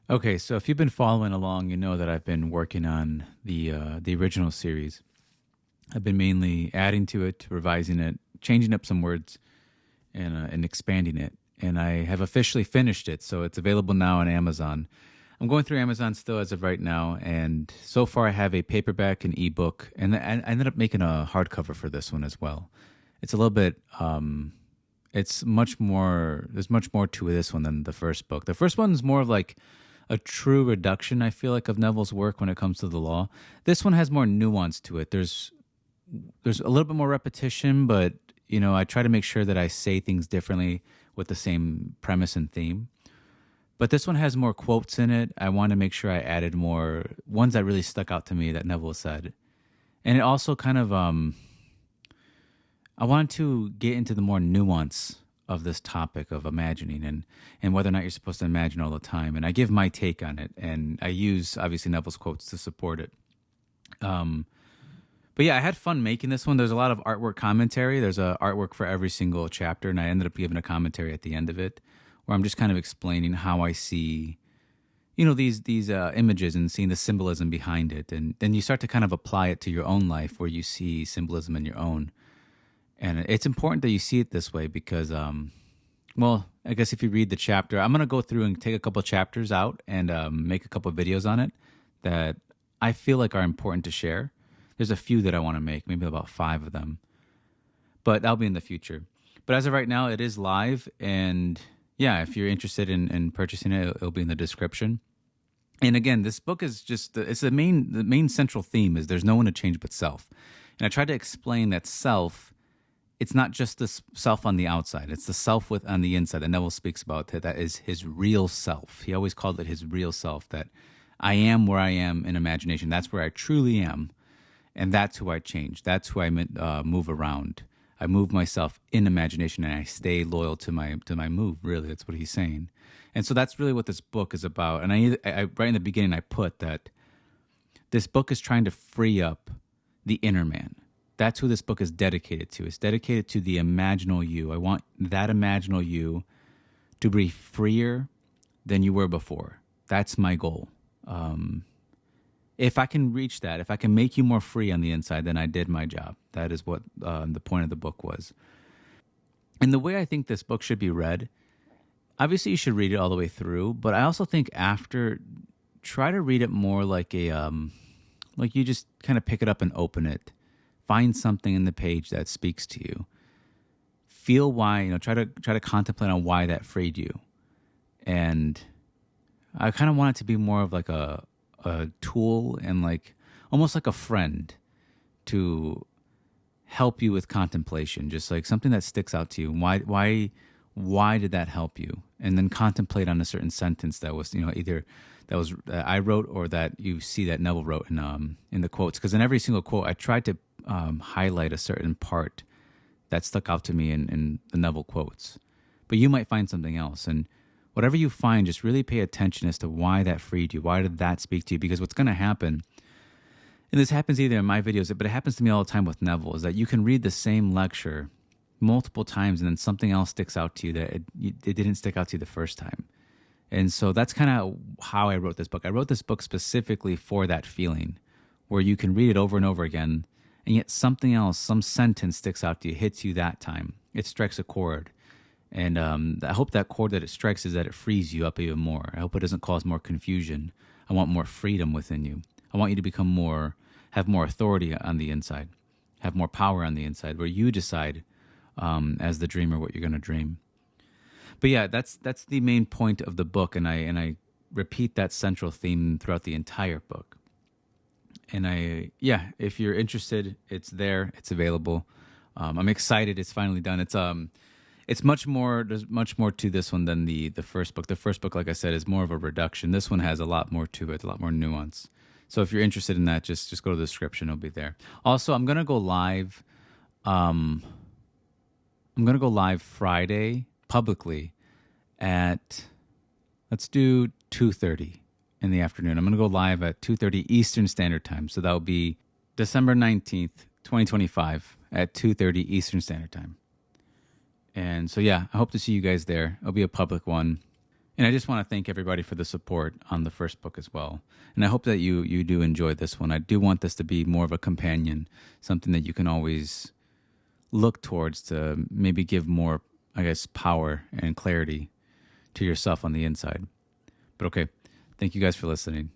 Okay, so if you've been following along, you know that I've been working on the original series. I've been mainly adding to it, revising it, changing up some words, and expanding it. And I have officially finished it, so it's available now on Amazon. I'm going through Amazon still as of right now, and so far I have a paperback and ebook, and I ended up making a hardcover for this one as well. It's a little bit, it's much more. There's much more to this one than the first book. The first one's more of like a true reduction, I feel like, of Neville's work when it comes to the law. This one has more nuance to it. There's a little bit more repetition, but I try to make sure that I say things differently with the same premise and theme. But this one has more quotes in it. I want to make sure I added more ones that really stuck out to me that Neville said. And it also kind of I wanted to get into the more nuance of this topic of imagining and whether or not you're supposed to imagine all the time. And I give my take on it, and I use obviously Neville's quotes to support it. But yeah, I had fun making this one. There's a lot of artwork commentary. There's a artwork for every single chapter, and I ended up giving a commentary at the end of it, where I'm just kind of explaining how I see, these images and seeing the symbolism behind it, and then you start to kind of apply it to your own life, where you see symbolism in your own. And it's important that you see it this way because, well, I guess if you read the chapter, I'm going to go through and take a couple chapters out and make a couple videos on it that I feel like are important to share. There's a few that I want to make, maybe about 5 of them, but that'll be in the future. But as of right now, it is live. And yeah, if you're interested in purchasing it, it'll be in the description. And again, this book is just, it's the main central theme is there's no one to change but self. And I tried to explain that self, it's not just the self on the outside. It's the self on the inside that Neville speaks about. That is his real self. He always called it his real self, that I am where I am in imagination. That's where I truly am. And that's who I change. That's who I move around. I move myself in imagination, and I stay loyal to my move. Really, that's what he's saying. And so that's really what this book is about. And I right in the beginning, I put that this book is trying to free up the inner man. That's who this book is dedicated to. It's dedicated to the imaginal you. I want that imaginal you to be freer than you were before. That's my goal. If I can reach that, if I can make you more free on the inside, then I did my job. That is what the point of the book was. And the way I think this book should be read, obviously you should read it all the way through, but I also think after, try to read it more like like you just kind of pick it up and open it. Find something in the page that speaks to you. Feel why, try to contemplate on why that freed you. And I kind of want it to be more of like a tool and like almost like a friend to help you with contemplation, just like something that sticks out to you. Why did that help you? And then contemplate on a certain sentence that was, either that I wrote or that you see that Neville wrote in the quotes. Because in every single quote, I tried to highlight a certain part that stuck out to me in the Neville quotes. But you might find something else, and whatever you find, just really pay attention as to why that freed you. Why did that speak to you? Because what's going to happen, and this happens either in my videos, but it happens to me all the time with Neville, is that you can read the same lecture multiple times and then something else sticks out to you that it didn't stick out to you the first time. And so that's kind of how I wrote this book. I wrote this book specifically for that feeling where you can read it over and over again, and yet something else, some sentence sticks out to you, hits you that time. It strikes a chord. And I hope that chord that it strikes is that it frees you up even more. I hope it doesn't cause more confusion. I want more freedom within you. I want you to become have more authority on the inside, have more power on the inside, where you decide as the dreamer what you're going to dream. But yeah, that's the main point of the book, and I repeat that central theme throughout the entire book. And if you're interested, it's there, it's available. I'm excited. It's finally done. It's much more. There's much more to this one than the first book. The first book, like I said, is more of a reduction. This one has a lot more to it, a lot more nuance. So if you're interested in that, just go to the description. It'll be there. Also, I'm gonna go live. I'm gonna go live Friday publicly at, let's do 2:30 in the afternoon. I'm gonna go live at 2:30 Eastern Standard Time. So that will be December 19th, 2025 at 2:30 Eastern Standard Time. And so, yeah, I hope to see you guys there. It'll be a public one. And I just want to thank everybody for the support on the first book as well. And I hope that you do enjoy this one. I do want this to be more of a companion, something that you can always look towards to maybe give more, I guess, power and clarity to yourself on the inside. But okay, thank you guys for listening.